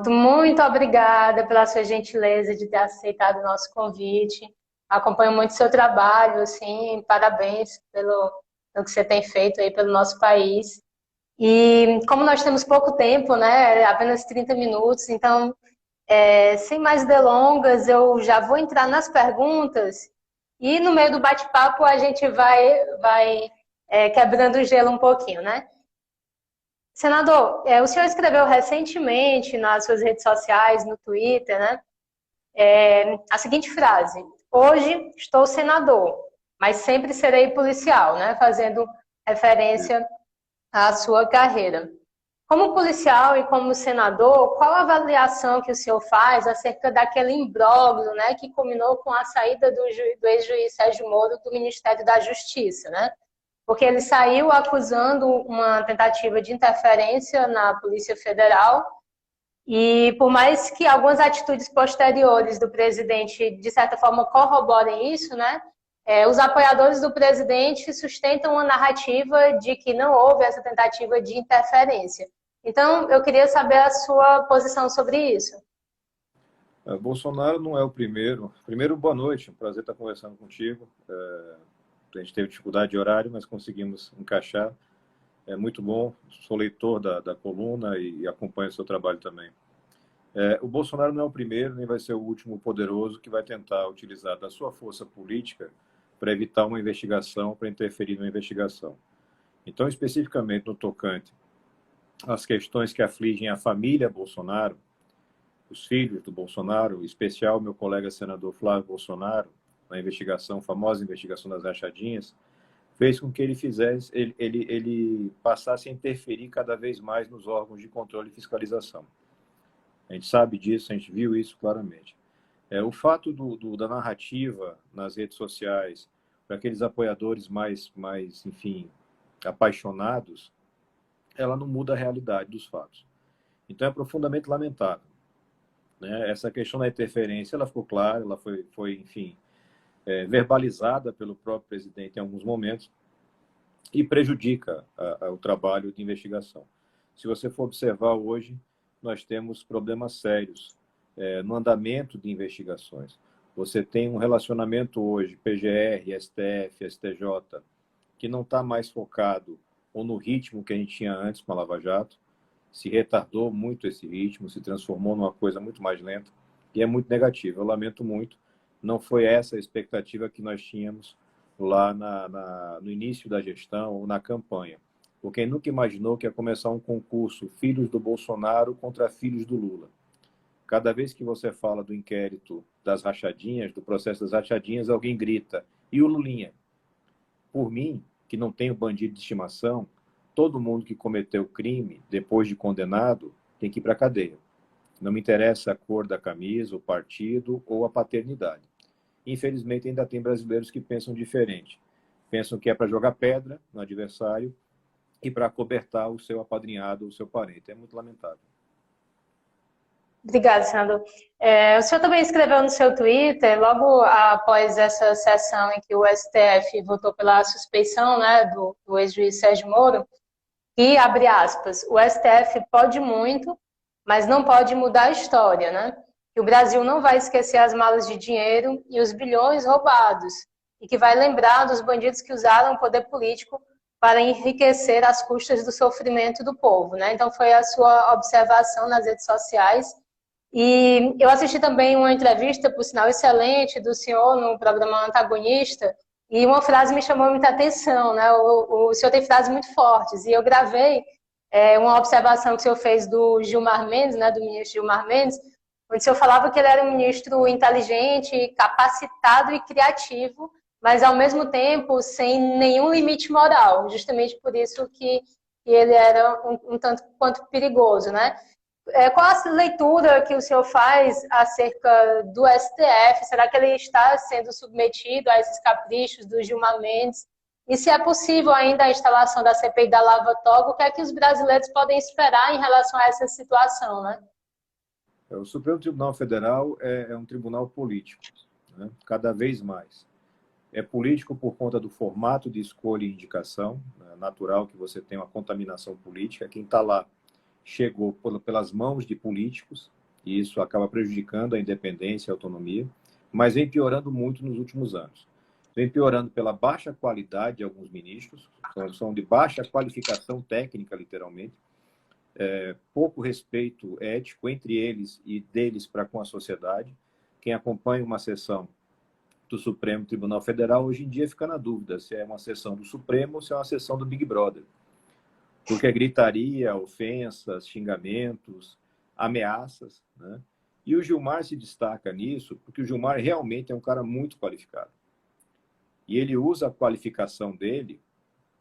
Muito obrigada pela sua gentileza de ter aceitado o nosso convite. Acompanho muito o seu trabalho, assim, parabéns pelo que você tem feito aí pelo nosso país. E como nós temos pouco tempo, né, apenas 30 minutos, então, sem mais delongas, eu já vou entrar nas perguntas e no meio do bate-papo a gente vai quebrando o gelo um pouquinho, né? Senador, o senhor escreveu recentemente nas suas redes sociais, no Twitter, né, a seguinte frase: hoje estou senador, mas sempre serei policial, né, fazendo referência à sua carreira. Como policial e como senador, qual a avaliação que o senhor faz acerca daquele imbróglio, né, que culminou com a saída do ex-juiz Sérgio Moro do Ministério da Justiça, né? Porque ele saiu acusando uma tentativa de interferência na Polícia Federal e por mais que algumas atitudes posteriores do presidente, de certa forma, corroborem isso, né? Os apoiadores do presidente sustentam uma narrativa de que não houve essa tentativa de interferência. Então, eu queria saber a sua posição sobre isso. Bolsonaro não é o primeiro. Primeiro, boa noite, um prazer estar conversando contigo. A gente teve dificuldade de horário, mas conseguimos encaixar. É muito bom, sou leitor da coluna e acompanho o seu trabalho também. O Bolsonaro não é o primeiro, nem vai ser o último poderoso que vai tentar utilizar da sua força política para evitar uma investigação, para interferir numa investigação. Então, especificamente no tocante às questões que afligem a família Bolsonaro, os filhos do Bolsonaro, em especial meu colega senador Flávio Bolsonaro, na investigação, famosa investigação das rachadinhas, fez com que ele passasse a interferir cada vez mais nos órgãos de controle e fiscalização. A gente sabe disso, a gente viu isso claramente. O fato da narrativa nas redes sociais, para aqueles apoiadores mais, enfim, apaixonados, ela não muda a realidade dos fatos. Então é profundamente lamentável, né? Essa questão da interferência, ela ficou clara, ela foi enfim, verbalizada pelo próprio presidente em alguns momentos e prejudica o trabalho de investigação. Se você for observar hoje, nós temos problemas sérios no andamento de investigações. Você tem um relacionamento hoje, PGR, STF, STJ, que não está mais focado ou no ritmo que a gente tinha antes com a Lava Jato, se retardou muito esse ritmo, se transformou numa coisa muito mais lenta, e é muito negativo. Eu lamento muito, não foi essa a expectativa que nós tínhamos lá no início da gestão ou na campanha. Porque nunca imaginou que ia começar um concurso filhos do Bolsonaro contra filhos do Lula. Cada vez que você fala do inquérito das rachadinhas, do processo das rachadinhas, alguém grita: e o Lulinha? Por mim, que não tenho bandido de estimação, todo mundo que cometeu crime, depois de condenado, tem que ir para a cadeia. Não me interessa a cor da camisa, o partido ou a paternidade. Infelizmente, ainda tem brasileiros que pensam diferente. Pensam que é para jogar pedra no adversário e para acobertar o seu apadrinhado ou o seu parente. É muito lamentável. Obrigada, senador. O senhor também escreveu no seu Twitter, logo após essa sessão em que o STF votou pela suspeição, né, do ex-juiz Sérgio Moro, e, abre aspas, o STF pode muito, mas não pode mudar a história, né? Que o Brasil não vai esquecer as malas de dinheiro e os bilhões roubados, e que vai lembrar dos bandidos que usaram o poder político para enriquecer às custas do sofrimento do povo, né? Então foi a sua observação nas redes sociais. E eu assisti também uma entrevista, por sinal excelente, do senhor no programa Antagonista, e uma frase me chamou muita atenção, né? O senhor tem frases muito fortes, e eu gravei uma observação que o senhor fez do Gilmar Mendes, né, do ministro Gilmar Mendes, onde o senhor falava que ele era um ministro inteligente, capacitado e criativo, mas ao mesmo tempo sem nenhum limite moral, justamente por isso que ele era um tanto quanto perigoso, né? Qual a leitura que o senhor faz acerca do STF? Será que ele está sendo submetido a esses caprichos do Gilmar Mendes? E se é possível ainda a instalação da CPI da Lava Toga, o que é que os brasileiros podem esperar em relação a essa situação, né? O Supremo Tribunal Federal é um tribunal político, né? Cada vez mais. É político por conta do formato de escolha e indicação, né? Natural que você tenha uma contaminação política. Quem está lá chegou pelas mãos de políticos, e isso acaba prejudicando a independência e a autonomia, mas vem piorando muito nos últimos anos. Vem piorando pela baixa qualidade de alguns ministros, são de baixa qualificação técnica, literalmente, pouco respeito ético entre eles e deles para com a sociedade. Quem acompanha uma sessão do Supremo Tribunal Federal, hoje em dia fica na dúvida se é uma sessão do Supremo ou se é uma sessão do Big Brother. Porque é gritaria, ofensas, xingamentos, ameaças, né? E o Gilmar se destaca nisso porque o Gilmar realmente é um cara muito qualificado. E ele usa a qualificação dele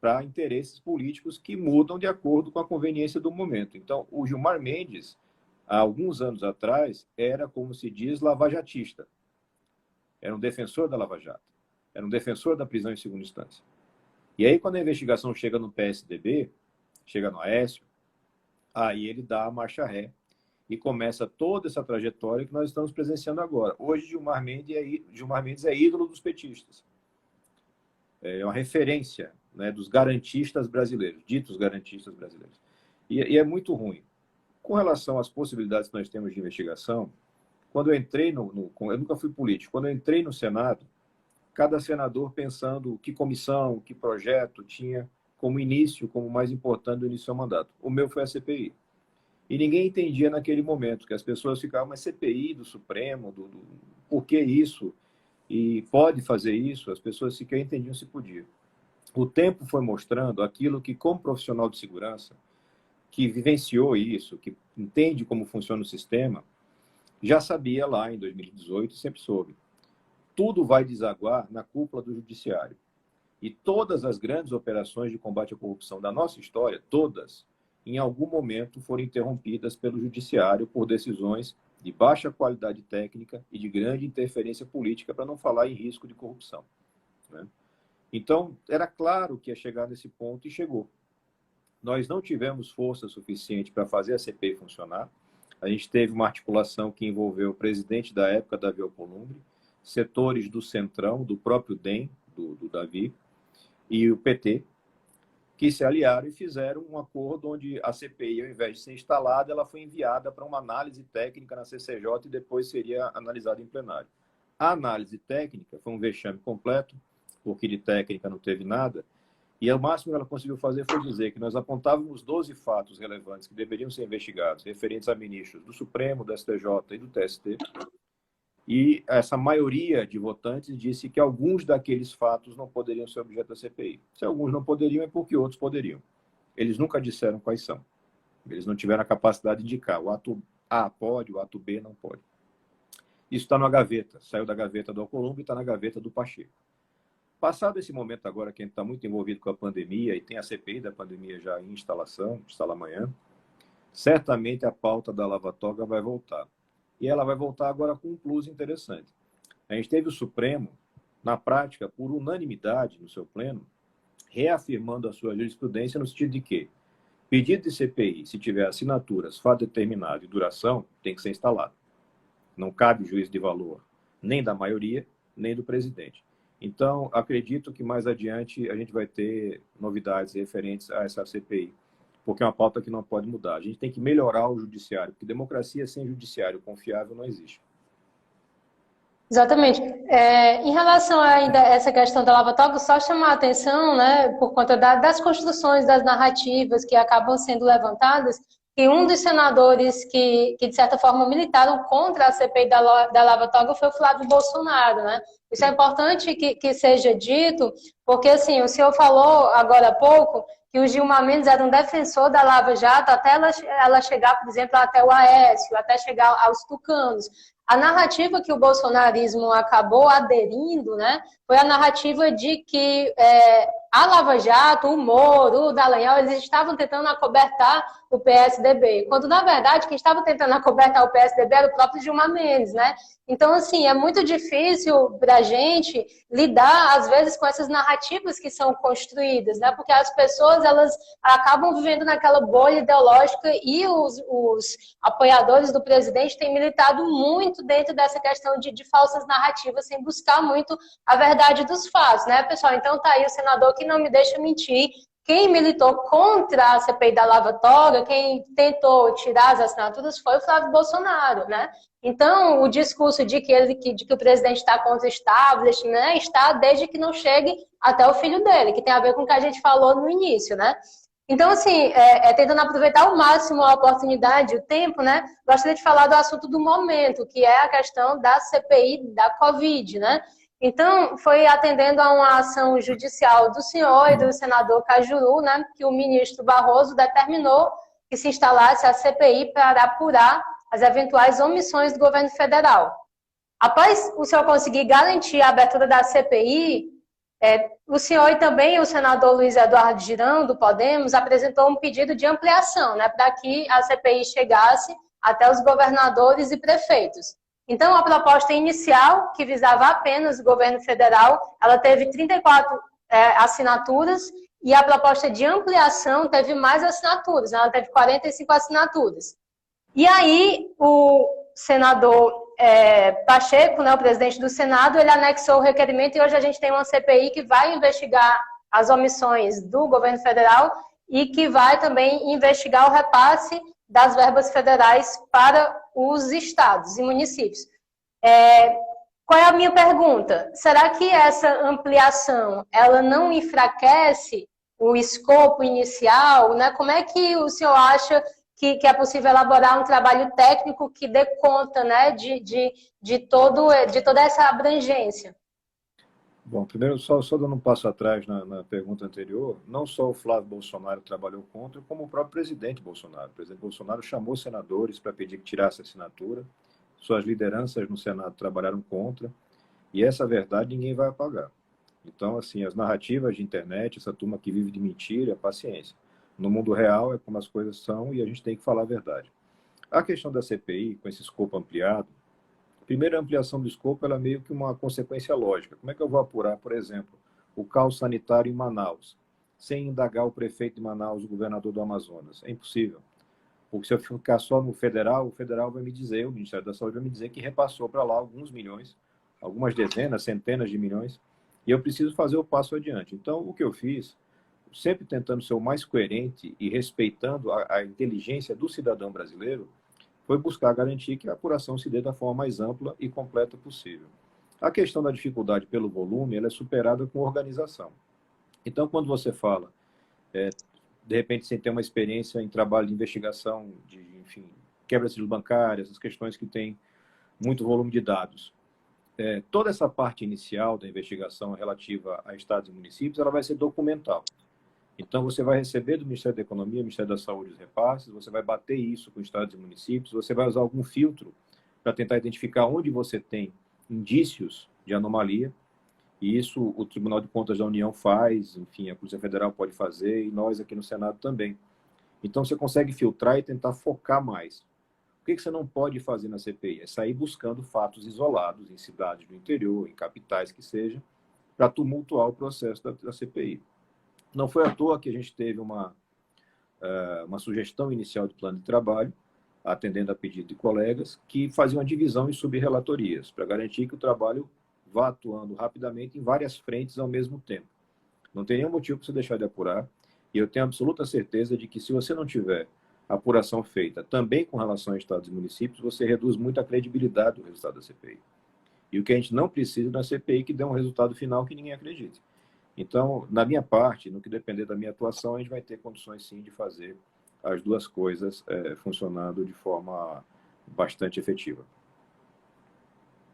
para interesses políticos que mudam de acordo com a conveniência do momento. Então, o Gilmar Mendes, há alguns anos atrás, era, como se diz, lavajatista. Era um defensor da Lava Jato. Era um defensor da prisão em segunda instância. E aí, quando a investigação chega no PSDB, chega no Aécio, aí ele dá a marcha ré e começa toda essa trajetória que nós estamos presenciando agora. Hoje, Gilmar Mendes é ídolo dos petistas. É uma referência, né, dos garantistas brasileiros, ditos garantistas brasileiros. E é muito ruim. Com relação às possibilidades que nós temos de investigação, quando eu entrei eu nunca fui político, quando eu entrei no Senado, cada senador pensando que comissão, que projeto tinha como início, como mais importante do início do seu mandato. O meu foi a CPI. E ninguém entendia naquele momento, que as pessoas ficavam, mas CPI do Supremo, por que isso? E pode fazer isso? As pessoas sequer entendiam se podia. O tempo foi mostrando aquilo que, como profissional de segurança, que vivenciou isso, que entende como funciona o sistema, já sabia lá em 2018 e sempre soube. Tudo vai desaguar na cúpula do judiciário. E todas as grandes operações de combate à corrupção da nossa história, todas, em algum momento foram interrompidas pelo judiciário por decisões de baixa qualidade técnica e de grande interferência política, para não falar em risco de corrupção, né? Então, era claro que ia chegar nesse ponto e chegou. Nós não tivemos força suficiente para fazer a CPI funcionar. A gente teve uma articulação que envolveu o presidente da época, Davi Alcolumbre, setores do Centrão, do próprio DEM, do Davi, e o PT, que se aliaram e fizeram um acordo onde a CPI, ao invés de ser instalada, ela foi enviada para uma análise técnica na CCJ e depois seria analisada em plenário. A análise técnica foi um vexame completo, porque de técnica não teve nada, e o máximo que ela conseguiu fazer foi dizer que nós apontávamos 12 fatos relevantes que deveriam ser investigados, referentes a ministros do Supremo, do STJ e do TST, e essa maioria de votantes disse que alguns daqueles fatos não poderiam ser objeto da CPI. Se alguns não poderiam, é porque outros poderiam. Eles nunca disseram quais são. Eles não tiveram a capacidade de indicar. O ato A pode, o ato B não pode. Isso está na gaveta. Saiu da gaveta do Alcolumbre e está na gaveta do Pacheco. Passado esse momento agora, que a gente está muito envolvido com a pandemia e tem a CPI da pandemia já em instalação, instala amanhã, certamente a pauta da Lava Toga vai voltar. E ela vai voltar agora com um plus interessante. A gente teve o Supremo, na prática, por unanimidade no seu pleno, reafirmando a sua jurisprudência no sentido de que pedido de CPI, se tiver assinaturas, fato determinado e duração, tem que ser instalado. Não cabe juízo de valor nem da maioria, nem do presidente. Então, acredito que mais adiante a gente vai ter novidades referentes a essa CPI, porque é uma pauta que não pode mudar. A gente tem que melhorar o judiciário, porque democracia sem judiciário confiável não existe. Exatamente. Em relação ainda a essa questão da Lava Toga, só chamar a atenção, né, por conta das construções, das narrativas que acabam sendo levantadas, que um dos senadores que de certa forma, militaram contra a CPI da Lava Toga foi o Flávio Bolsonaro, né? Isso é importante que seja dito, porque, assim, o senhor falou agora há pouco que o Gilmar Mendes era um defensor da Lava Jato até ela chegar, por exemplo, até o Aécio, até chegar aos tucanos. A narrativa que o bolsonarismo acabou aderindo, né, foi a narrativa de que a Lava Jato, o Moro, o Dallagnol, eles estavam tentando acobertar o PSDB, quando, na verdade, quem estava tentando acobertar o PSDB era o próprio Gilmar Mendes, né? Então, assim, é muito difícil para a gente lidar, às vezes, com essas narrativas que são construídas, né? Porque as pessoas, elas acabam vivendo naquela bolha ideológica e os apoiadores do presidente têm militado muito dentro dessa questão de falsas narrativas, sem buscar muito a verdade dos fatos, né, pessoal? Então, tá aí o senador que não me deixa mentir, quem militou contra a CPI da Lava Toga, quem tentou tirar as assinaturas foi o Flávio Bolsonaro, né? Então, o discurso de que o presidente está contra o establishment, né, está desde que não chegue até o filho dele, que tem a ver com o que a gente falou no início, né? Então, assim, tentando aproveitar ao máximo a oportunidade, o tempo, né? Gostaria de falar do assunto do momento, que é a questão da CPI da Covid, né? Então, foi atendendo a uma ação judicial do senhor e do senador Cajuru, né? Que o ministro Barroso determinou que se instalasse a CPI para apurar as eventuais omissões do governo federal. Após o senhor conseguir garantir a abertura da CPI, o senhor e também o senador Luiz Eduardo Girão, do Podemos, apresentou um pedido de ampliação, né, para que a CPI chegasse até os governadores e prefeitos. Então, a proposta inicial, que visava apenas o governo federal, ela teve 34 assinaturas, e a proposta de ampliação teve mais assinaturas, né, ela teve 45 assinaturas. E aí, o senador Pacheco, né, o presidente do Senado, ele anexou o requerimento e hoje a gente tem uma CPI que vai investigar as omissões do governo federal e que vai também investigar o repasse das verbas federais para os estados e municípios. Qual é a minha pergunta? Será que essa ampliação ela não enfraquece o escopo inicial, né? Como é que o senhor acha que é possível elaborar um trabalho técnico que dê conta, né, de toda essa abrangência? Bom, primeiro, só dando um passo atrás na pergunta anterior, não só o Flávio Bolsonaro trabalhou contra, como o próprio presidente Bolsonaro. O presidente Bolsonaro chamou senadores para pedir que tirasse a assinatura, suas lideranças no Senado trabalharam contra, e essa verdade ninguém vai apagar. Então, assim, as narrativas de internet, essa turma que vive de mentira, paciência. No mundo real é como as coisas são e a gente tem que falar a verdade. A questão da CPI, com esse escopo ampliado, primeiro, a ampliação do escopo ela é meio que uma consequência lógica. Como é que eu vou apurar, por exemplo, o caos sanitário em Manaus, sem indagar o prefeito de Manaus, o governador do Amazonas? É impossível. Porque se eu ficar só no federal, o federal vai me dizer, o Ministério da Saúde vai me dizer que repassou para lá alguns milhões, algumas dezenas, centenas de milhões, e eu preciso fazer o passo adiante. Então, o que eu fiz, sempre tentando ser o mais coerente e respeitando a inteligência do cidadão brasileiro, foi buscar garantir que a apuração se dê da forma mais ampla e completa possível. A questão da dificuldade pelo volume, ela é superada com organização. Então, quando você fala, de repente, sem ter uma experiência em trabalho de investigação, de, enfim, quebra de sigilo bancário, essas questões que têm muito volume de dados, toda essa parte inicial da investigação relativa a estados e municípios, ela vai ser documental. Então, você vai receber do Ministério da Economia, Ministério da Saúde, os repasses, você vai bater isso com estados e municípios, você vai usar algum filtro para tentar identificar onde você tem indícios de anomalia, e isso o Tribunal de Contas da União faz, enfim, a Polícia Federal pode fazer, e nós aqui no Senado também. Então, você consegue filtrar e tentar focar mais. O que você não pode fazer na CPI? É sair buscando fatos isolados em cidades do interior, em capitais que seja, para tumultuar o processo da CPI. Não foi à toa que a gente teve uma sugestão inicial de plano de trabalho, atendendo a pedido de colegas, que fazia uma divisão em subrelatorias, para garantir que o trabalho vá atuando rapidamente em várias frentes ao mesmo tempo. Não tem nenhum motivo para você deixar de apurar, e eu tenho absoluta certeza de que se você não tiver apuração feita também com relação a estados e municípios, você reduz muito a credibilidade do resultado da CPI. E o que a gente não precisa na CPI é que dê um resultado final que ninguém acredite. Então, na minha parte, no que depender da minha atuação, a gente vai ter condições, sim, de fazer as duas coisas funcionando de forma bastante efetiva.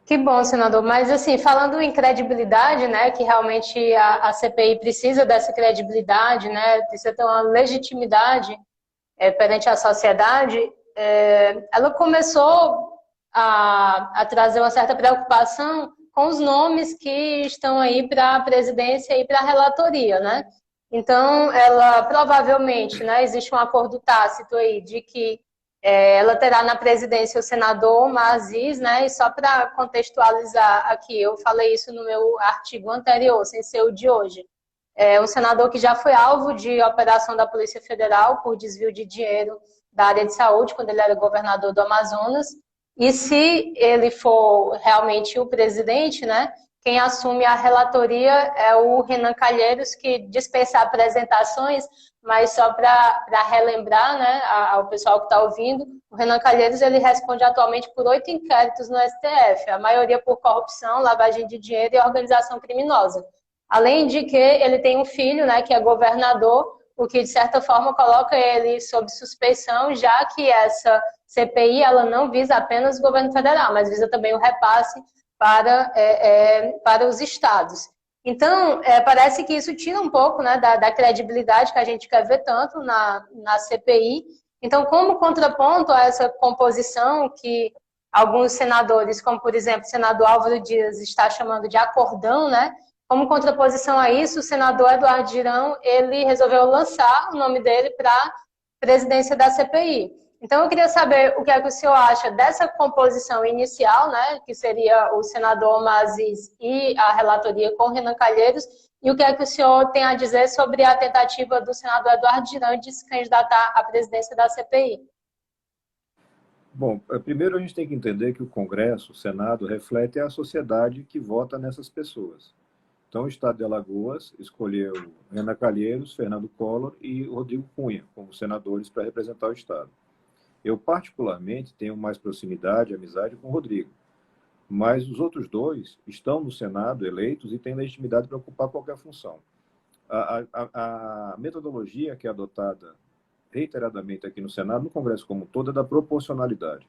Que bom, senador. Mas, assim, falando em credibilidade, né, que realmente a CPI precisa dessa credibilidade, né, precisa ter uma legitimidade perante a sociedade, ela começou a trazer uma certa preocupação com os nomes que estão aí para a presidência e para a relatoria, né? Então, ela provavelmente, né, existe um acordo tácito aí de que ela terá na presidência o senador Omar Aziz, né? E só para contextualizar aqui, eu falei isso no meu artigo anterior, sem ser o de hoje. Um senador que já foi alvo de operação da Polícia Federal por desvio de dinheiro da área de saúde, quando ele era governador do Amazonas. E se ele for realmente o presidente, né, quem assume a relatoria é o Renan Calheiros, que dispensa apresentações, mas só para relembrar, né, ao pessoal que está ouvindo, o Renan Calheiros ele responde atualmente por 8 inquéritos no STF, a maioria por corrupção, lavagem de dinheiro e organização criminosa. Além de que ele tem um filho, né, que é governador, o que de certa forma coloca ele sob suspeição, já que essa CPI ela não visa apenas o governo federal, mas visa também o repasse para os estados. Então, parece que isso tira um pouco, né, da credibilidade que a gente quer ver tanto na CPI. Então, como contraponto a essa composição que alguns senadores, como por exemplo o senador Álvaro Dias, está chamando de acordão, né? Como contraposição a isso, o senador Eduardo Girão, ele resolveu lançar o nome dele para a presidência da CPI. Então, eu queria saber o que é que o senhor acha dessa composição inicial, né, que seria o senador Omar Aziz e a relatoria com Renan Calheiros, e o que é que o senhor tem a dizer sobre a tentativa do senador Eduardo Girão de se candidatar à presidência da CPI. Bom, primeiro a gente tem que entender que o Congresso, o Senado, reflete a sociedade que vota nessas pessoas. Então, o Estado de Alagoas escolheu Renan Calheiros, Fernando Collor e Rodrigo Cunha como senadores para representar o Estado. Eu, particularmente, tenho mais proximidade, amizade com o Rodrigo. Mas os outros dois estão no Senado eleitos e têm legitimidade para ocupar qualquer função. A metodologia que é adotada reiteradamente aqui no Senado, no Congresso como um todo, é da proporcionalidade.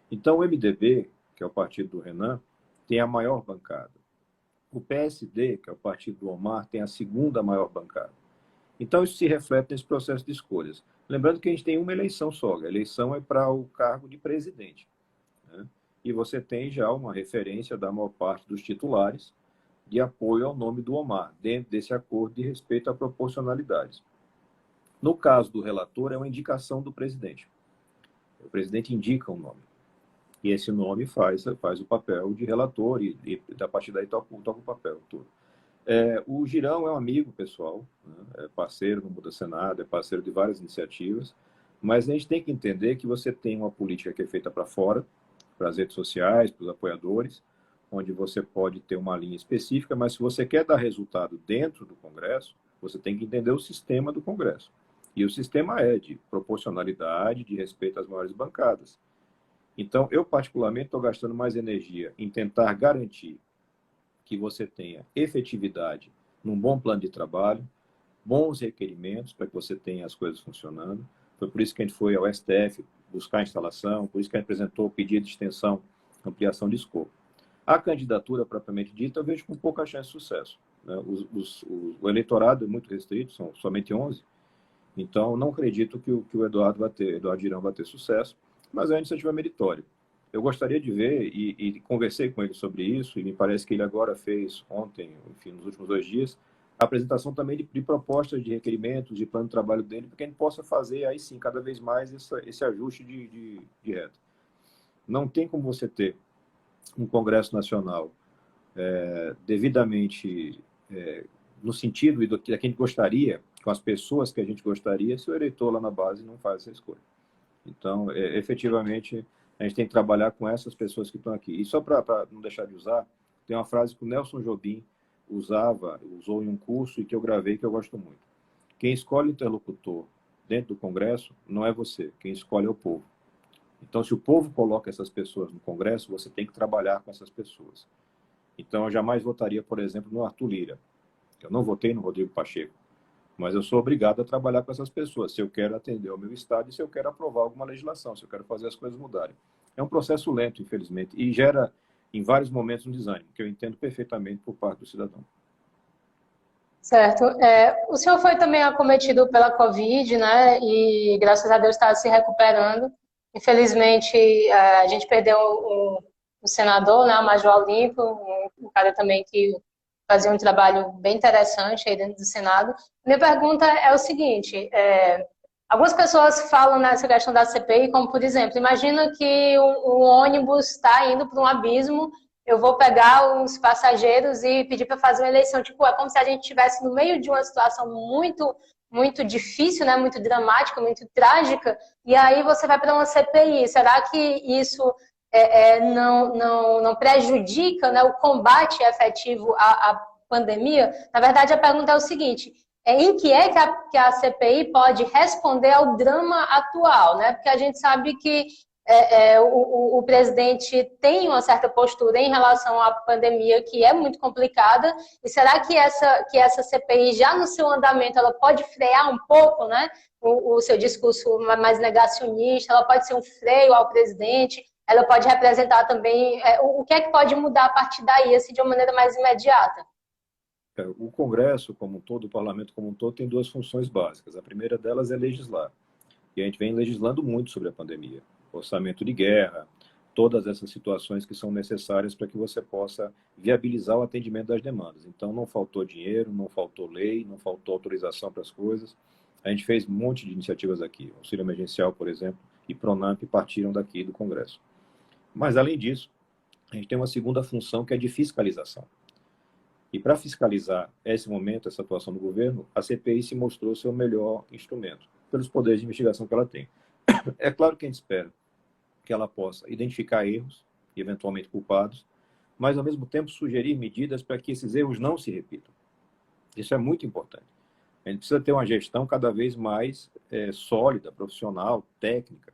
Então, o MDB, que é o partido do Renan, tem a maior bancada. O PSD, que é o partido do Omar, tem a segunda maior bancada. Então, isso se reflete nesse processo de escolhas. Lembrando que a gente tem uma eleição só. A eleição é para o cargo de presidente, né? E você tem já uma referência da maior parte dos titulares de apoio ao nome do Omar, dentro desse acordo de respeito à proporcionalidade. No caso do relator, é uma indicação do presidente. O presidente indica um nome. E esse nome faz o papel de relator e a partir daí toca o papel todo. O Girão é um amigo pessoal, né? É parceiro no Muda Senado, é parceiro de várias iniciativas, mas a gente tem que entender que você tem uma política que é feita para fora, para as redes sociais, para os apoiadores, onde você pode ter uma linha específica, mas se você quer dar resultado dentro do Congresso, você tem que entender o sistema do Congresso. E o sistema é de proporcionalidade, de respeito às maiores bancadas. Então, eu particularmente estou gastando mais energia em tentar garantir que você tenha efetividade num bom plano de trabalho, bons requerimentos para que você tenha as coisas funcionando. Foi por isso que a gente foi ao STF buscar a instalação, por isso que a gente apresentou o pedido de extensão, ampliação de escopo. A candidatura propriamente dita eu vejo com pouca chance de sucesso, né? O eleitorado é muito restrito, são somente 11, então não acredito que o Eduardo Girão vai ter sucesso, mas é uma iniciativa meritória. Eu gostaria de ver, e conversei com ele sobre isso, e me parece que ele agora fez, ontem, enfim, nos últimos 2 dias, a apresentação também de propostas de requerimentos, de plano de trabalho dele, para que a gente possa fazer, aí sim, cada vez mais esse ajuste de reta. Não tem como você ter um Congresso Nacional devidamente no sentido do que a gente gostaria, com as pessoas que a gente gostaria, se o eleitor lá na base não faz essa escolha. Então, efetivamente, a gente tem que trabalhar com essas pessoas que estão aqui. E só para não deixar de usar, tem uma frase que o Nelson Jobim usou em um curso e que eu gravei, que eu gosto muito. Quem escolhe o interlocutor dentro do Congresso não é você, quem escolhe é o povo. Então, se o povo coloca essas pessoas no Congresso, você tem que trabalhar com essas pessoas. Então, eu jamais votaria, por exemplo, no Arthur Lira. Eu não votei no Rodrigo Pacheco, mas eu sou obrigado a trabalhar com essas pessoas, se eu quero atender ao meu Estado e se eu quero aprovar alguma legislação, se eu quero fazer as coisas mudarem. É um processo lento, infelizmente, e gera, em vários momentos, um desânimo, que eu entendo perfeitamente por parte do cidadão. Certo. O senhor foi também acometido pela Covid, né? E graças a Deus está se recuperando. Infelizmente, a gente perdeu o senador, né? O Major Olímpio, um cara também que fazia um trabalho bem interessante aí dentro do Senado. Minha pergunta é o seguinte: algumas pessoas falam nessa questão da CPI, como por exemplo, imagina que o ônibus está indo para um abismo. Eu vou pegar os passageiros e pedir para fazer uma eleição. Tipo, é como se a gente estivesse no meio de uma situação muito, muito difícil, né? Muito dramática, muito trágica, e aí você vai para uma CPI. Será que isso não prejudica, né, o combate efetivo à pandemia? Na verdade, a pergunta é o seguinte: em que é que a CPI pode responder ao drama atual, né? Porque a gente sabe que o presidente tem uma certa postura em relação à pandemia que é muito complicada. E será que essa CPI, já no seu andamento, ela pode frear um pouco, né, o seu discurso mais negacionista? Ela pode ser um freio ao presidente? Ela pode representar também o que é que pode mudar a partir daí, assim, de uma maneira mais imediata? O Congresso como um todo, o Parlamento como um todo, tem duas funções básicas. A primeira delas é legislar. E a gente vem legislando muito sobre a pandemia. Orçamento de guerra, todas essas situações que são necessárias para que você possa viabilizar o atendimento das demandas. Então, não faltou dinheiro, não faltou lei, não faltou autorização para as coisas. A gente fez um monte de iniciativas aqui. O auxílio emergencial, por exemplo, e Pronamp partiram daqui do Congresso. Mas, além disso, a gente tem uma segunda função que é de fiscalização. E para fiscalizar esse momento, essa atuação do governo, a CPI se mostrou ser o melhor instrumento, pelos poderes de investigação que ela tem. É claro que a gente espera que ela possa identificar erros e eventualmente culpados, mas ao mesmo tempo sugerir medidas para que esses erros não se repitam. Isso é muito importante. A gente precisa ter uma gestão cada vez mais sólida, profissional, técnica.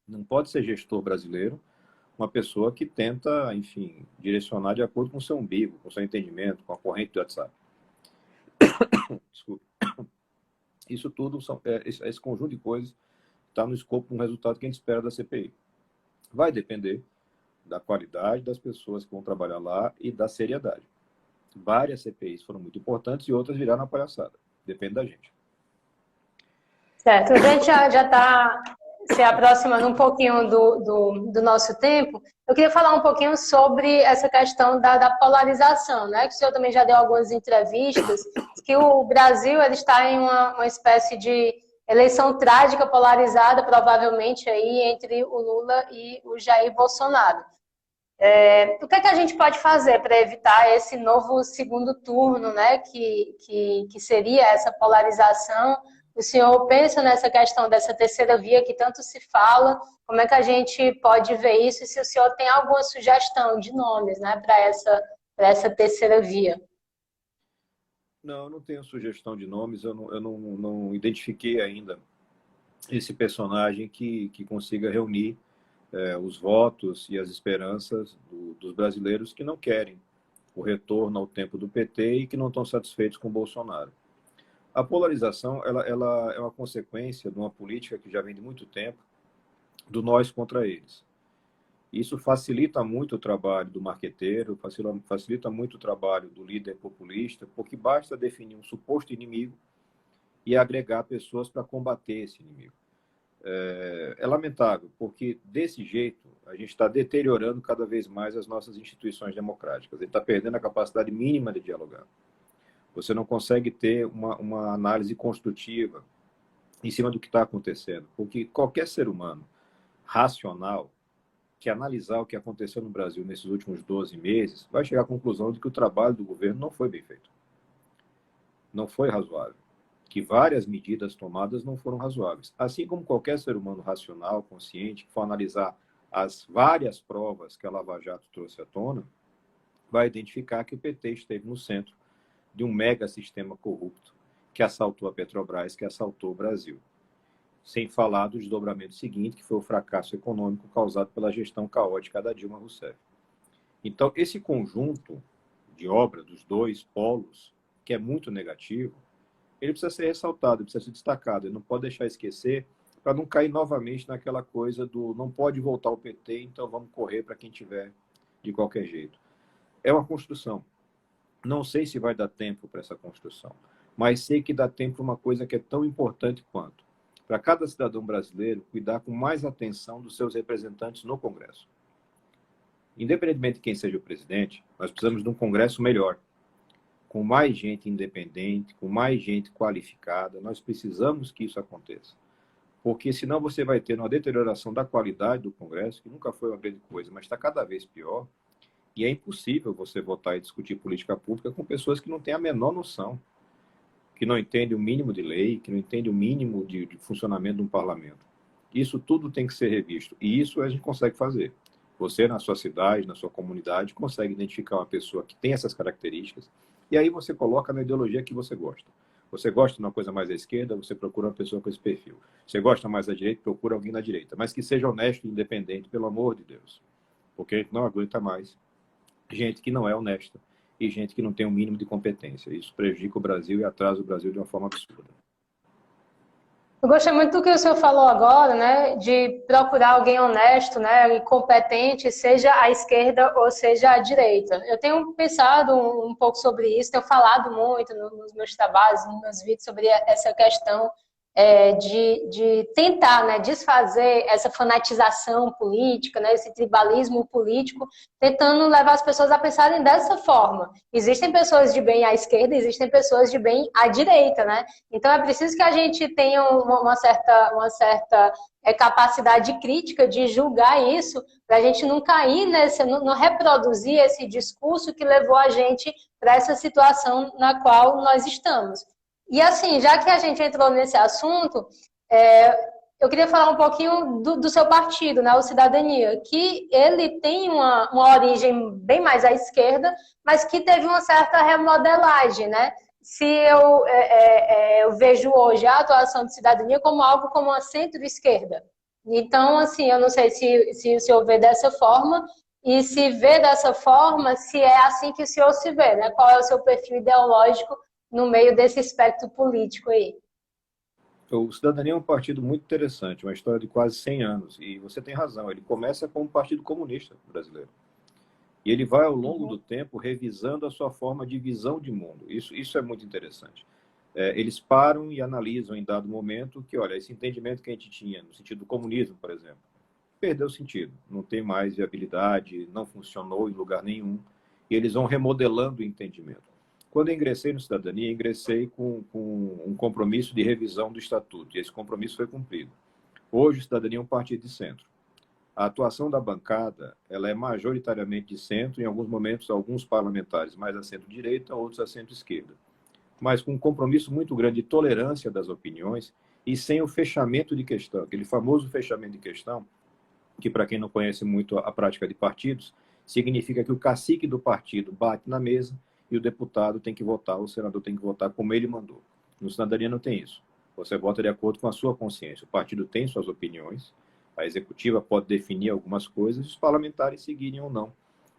Não pode ser gestor brasileiro uma pessoa que tenta, enfim, direcionar de acordo com o seu umbigo, com o seu entendimento, com a corrente do WhatsApp. Desculpe. Isso tudo, esse conjunto de coisas está no escopo de um resultado que a gente espera da CPI. Vai depender da qualidade das pessoas que vão trabalhar lá e da seriedade. Várias CPIs foram muito importantes e outras viraram a palhaçada. Depende da gente. Certo, a gente já está se aproximando um pouquinho do nosso tempo. Eu queria falar um pouquinho sobre essa questão da polarização, né? Que o senhor também já deu algumas entrevistas, que o Brasil ele está em uma espécie de eleição trágica, polarizada, provavelmente, aí, entre o Lula e o Jair Bolsonaro. O que é que a gente pode fazer para evitar esse novo segundo turno, né? Que seria essa polarização? O senhor pensa nessa questão dessa terceira via que tanto se fala? Como é que a gente pode ver isso? E se o senhor tem alguma sugestão de nomes, né, para essa terceira via? Não, eu não tenho sugestão de nomes, eu não identifiquei ainda esse personagem que consiga reunir os votos e as esperanças dos brasileiros que não querem o retorno ao tempo do PT e que não estão satisfeitos com o Bolsonaro. A polarização ela é uma consequência de uma política que já vem de muito tempo, do nós contra eles. Isso facilita muito o trabalho do marqueteiro, facilita muito o trabalho do líder populista, porque basta definir um suposto inimigo e agregar pessoas para combater esse inimigo. É lamentável, porque desse jeito a gente está deteriorando cada vez mais as nossas instituições democráticas. Ele está perdendo a capacidade mínima de dialogar. Você não consegue ter uma análise construtiva em cima do que está acontecendo, porque qualquer ser humano racional que analisar o que aconteceu no Brasil nesses últimos 12 meses vai chegar à conclusão de que o trabalho do governo não foi bem feito. Não foi razoável. Que várias medidas tomadas não foram razoáveis. Assim como qualquer ser humano racional, consciente, que for analisar as várias provas que a Lava Jato trouxe à tona, vai identificar que o PT esteve no centro de um mega sistema corrupto que assaltou a Petrobras, que assaltou o Brasil. Sem falar do desdobramento seguinte, que foi o fracasso econômico causado pela gestão caótica da Dilma Rousseff. Então, esse conjunto de obra dos dois polos, que é muito negativo, ele precisa ser ressaltado, ele precisa ser destacado. Ele não pode deixar esquecer para não cair novamente naquela coisa do não pode voltar ao PT, então vamos correr para quem tiver de qualquer jeito. É uma construção. Não sei se vai dar tempo para essa construção, mas sei que dá tempo para uma coisa que é tão importante quanto para cada cidadão brasileiro cuidar com mais atenção dos seus representantes no Congresso. Independentemente de quem seja o presidente, nós precisamos de um Congresso melhor, com mais gente independente, com mais gente qualificada. Nós precisamos que isso aconteça. Porque senão você vai ter uma deterioração da qualidade do Congresso, que nunca foi uma grande coisa, mas está cada vez pior. E é impossível você votar e discutir política pública com pessoas que não têm a menor noção, que não entendem o mínimo de lei, que não entendem o mínimo de funcionamento de um parlamento. Isso tudo tem que ser revisto. E isso a gente consegue fazer. Você, na sua cidade, na sua comunidade, consegue identificar uma pessoa que tem essas características e aí você coloca na ideologia que você gosta. Você gosta de uma coisa mais à esquerda, você procura uma pessoa com esse perfil. Você gosta mais da direita, procura alguém na direita. Mas que seja honesto e independente, pelo amor de Deus. Porque a gente não aguenta mais gente que não é honesta e gente que não tem o mínimo de competência. Isso prejudica o Brasil e atrasa o Brasil de uma forma absurda. Eu gostei muito do que o senhor falou agora, né, de procurar alguém honesto, né, e competente, seja à esquerda ou seja à direita. Eu tenho pensado um pouco sobre isso, tenho falado muito nos meus trabalhos, nos meus vídeos sobre essa questão de tentar, né, desfazer essa fanatização política, né, esse tribalismo político, tentando levar as pessoas a pensarem dessa forma. Existem pessoas de bem à esquerda, existem pessoas de bem à direita, né? Então é preciso que a gente tenha uma certa capacidade crítica de julgar isso, para a gente não cair nessa, não reproduzir esse discurso que levou a gente para essa situação na qual nós estamos. E assim, já que a gente entrou nesse assunto, eu queria falar um pouquinho do seu partido, né, o Cidadania, que ele tem uma origem bem mais à esquerda, mas que teve uma certa remodelagem, né? Se eu vejo hoje a atuação de Cidadania como algo como uma centro-esquerda. Então, assim, eu não sei se o senhor vê dessa forma, e se vê dessa forma, se é assim que o senhor se vê, né? Qual é o seu perfil ideológico no meio desse espectro político aí? O Cidadania é um partido muito interessante, uma história de quase 100 anos. E você tem razão, ele começa como um partido comunista brasileiro. E ele vai, ao longo do tempo, revisando a sua forma de visão de mundo. Isso é muito interessante. Eles param e analisam em dado momento que, olha, esse entendimento que a gente tinha, no sentido do comunismo, por exemplo, perdeu sentido. Não tem mais viabilidade, não funcionou em lugar nenhum. E eles vão remodelando o entendimento. Quando eu ingressei no Cidadania, ingressei com um compromisso de revisão do Estatuto. E esse compromisso foi cumprido. Hoje, o Cidadania é um partido de centro. A atuação da bancada ela é majoritariamente de centro, em alguns momentos, alguns parlamentares mais a centro-direita, outros a centro-esquerda. Mas com um compromisso muito grande de tolerância das opiniões e sem o fechamento de questão, aquele famoso fechamento de questão, que para quem não conhece muito a prática de partidos, significa que o cacique do partido bate na mesa e o deputado tem que votar, o senador tem que votar como ele mandou. No Cidadania não tem isso. Você vota de acordo com a sua consciência. O partido tem suas opiniões, a executiva pode definir algumas coisas, os parlamentares seguirem ou não,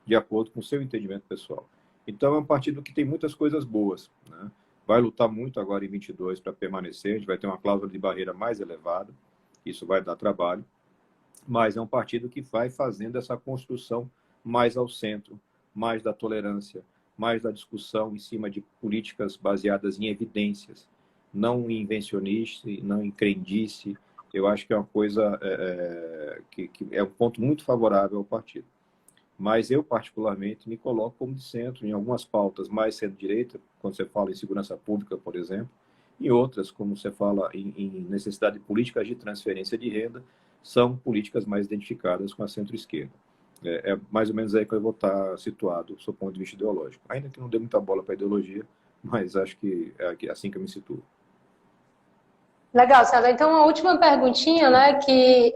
de acordo com o seu entendimento pessoal. Então é um partido que tem muitas coisas boas, né? Vai lutar muito agora em 22 para permanecer, a gente vai ter uma cláusula de barreira mais elevada, isso vai dar trabalho, mas é um partido que vai fazendo essa construção mais ao centro, mais da tolerância, mais da discussão em cima de políticas baseadas em evidências, não em invencionismo, não em crendice. Eu acho que é uma coisa que é um ponto muito favorável ao partido. Mas eu, particularmente, me coloco como de centro em algumas pautas mais centro-direita, quando você fala em segurança pública, por exemplo, e outras, como você fala em necessidade de políticas de transferência de renda, são políticas mais identificadas com a centro-esquerda. É mais ou menos aí que eu vou estar situado, do seu ponto de vista ideológico. Ainda que não dê muita bola para a ideologia, mas acho que é assim que eu me situo. Legal, Sandra. Então, uma última perguntinha, né, que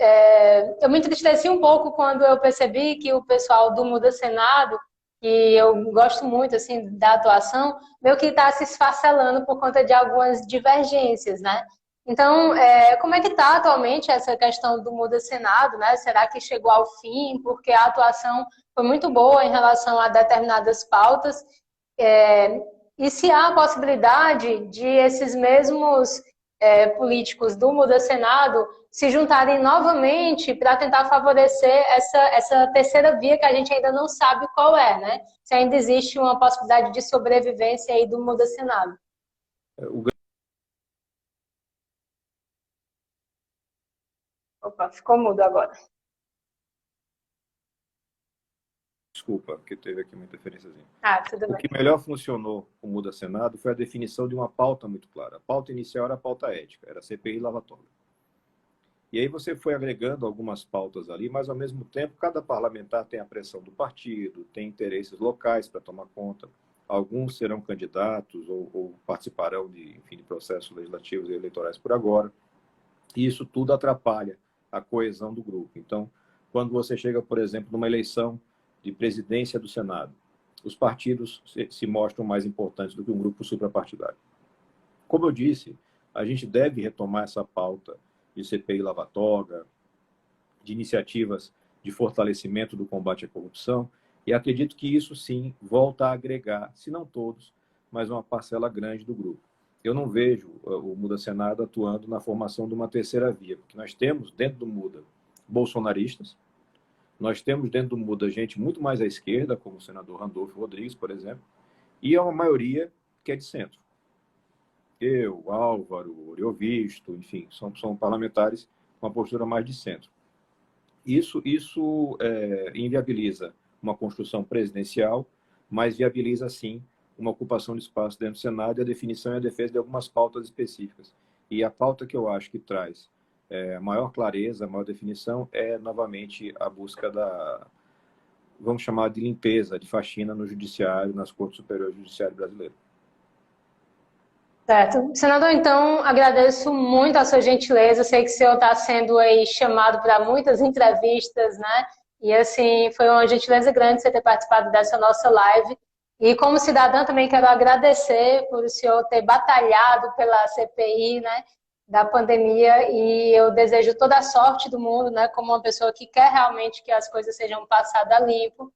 eu me entristeci um pouco quando eu percebi que o pessoal do Muda Senado, que eu gosto muito, assim, da atuação, meio que está se esfacelando por conta de algumas divergências, né? Então, como é que está atualmente essa questão do Muda Senado, né? Será que chegou ao fim? Porque a atuação foi muito boa em relação a determinadas pautas. E se há a possibilidade de esses mesmos políticos do Muda Senado se juntarem novamente para tentar favorecer essa terceira via que a gente ainda não sabe qual é, né? Se ainda existe uma possibilidade de sobrevivência aí do Muda Senado. Opa, ficou mudo agora. Desculpa, porque teve aqui uma interferênciazinha. Tudo O bem. que melhor funcionou com o Muda Senado foi a definição de uma pauta muito clara. A pauta inicial era a pauta ética, era CPI lavatória. E aí você foi agregando algumas pautas ali, mas ao mesmo tempo cada parlamentar tem a pressão do partido, tem interesses locais para tomar conta. Alguns serão candidatos ou participarão de processos legislativos e eleitorais por agora. E isso tudo atrapalha a coesão do grupo. Então, quando você chega, por exemplo, numa eleição de presidência do Senado. Os partidos se mostram mais importantes do que um grupo suprapartidário. Como eu disse, a gente deve retomar essa pauta de CPI Lava-Toga, de iniciativas de fortalecimento do combate à corrupção, e acredito que isso sim volta a agregar, se não todos, mas uma parcela grande do grupo. Eu não vejo o Muda Senado atuando na formação de uma terceira via, porque nós temos dentro do Muda bolsonaristas, nós temos dentro do Muda gente muito mais à esquerda, como o senador Randolfo Rodrigues, por exemplo, e é uma maioria que é de centro. Eu, Álvaro, Oriovisto, enfim, são parlamentares com uma postura mais de centro. Isso inviabiliza uma construção presidencial, mas viabiliza, sim, uma ocupação de espaço dentro do Senado e a definição e a defesa de algumas pautas específicas. E a pauta que eu acho que traz maior clareza, maior definição, é, novamente, a busca da, vamos chamar de limpeza, de faxina no judiciário, nas Cortes Superiores do Judiciário brasileiro. Certo. Senador, então, agradeço muito a sua gentileza. Sei que o senhor está sendo aí chamado para muitas entrevistas, né? E, assim, foi uma gentileza grande você ter participado dessa nossa live. E, como cidadã, também quero agradecer por o senhor ter batalhado pela CPI, né, da pandemia. E eu desejo toda a sorte do mundo, né, como uma pessoa que quer realmente que as coisas sejam passadas a limpo.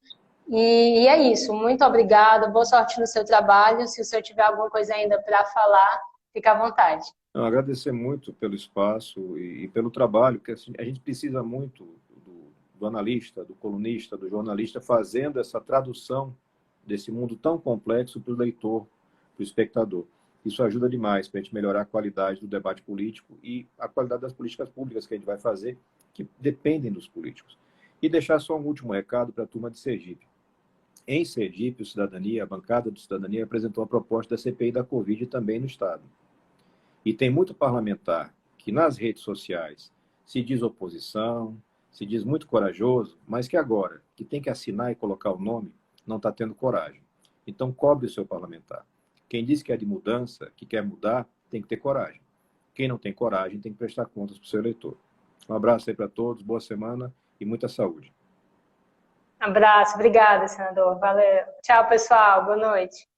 E é isso. Muito obrigada. Boa sorte no seu trabalho. Se o senhor tiver alguma coisa ainda para falar, fica à vontade. Eu agradecer muito pelo espaço e pelo trabalho, que assim, a gente precisa muito do analista, do colunista, do jornalista, fazendo essa tradução desse mundo tão complexo para o leitor, para o espectador. Isso ajuda demais para a gente melhorar a qualidade do debate político e a qualidade das políticas públicas que a gente vai fazer, que dependem dos políticos. E deixar só um último recado para a turma de Sergipe. Em Sergipe, a bancada do Cidadania apresentou a proposta da CPI da Covid também no Estado. E tem muito parlamentar que nas redes sociais se diz oposição, se diz muito corajoso, mas que agora, que tem que assinar e colocar o nome, não está tendo coragem. Então, cobre o seu parlamentar. Quem diz que é de mudança, que quer mudar, tem que ter coragem. Quem não tem coragem tem que prestar contas para o seu eleitor. Um abraço aí para todos, boa semana e muita saúde. Abraço, obrigada, senador. Valeu. Tchau, pessoal. Boa noite.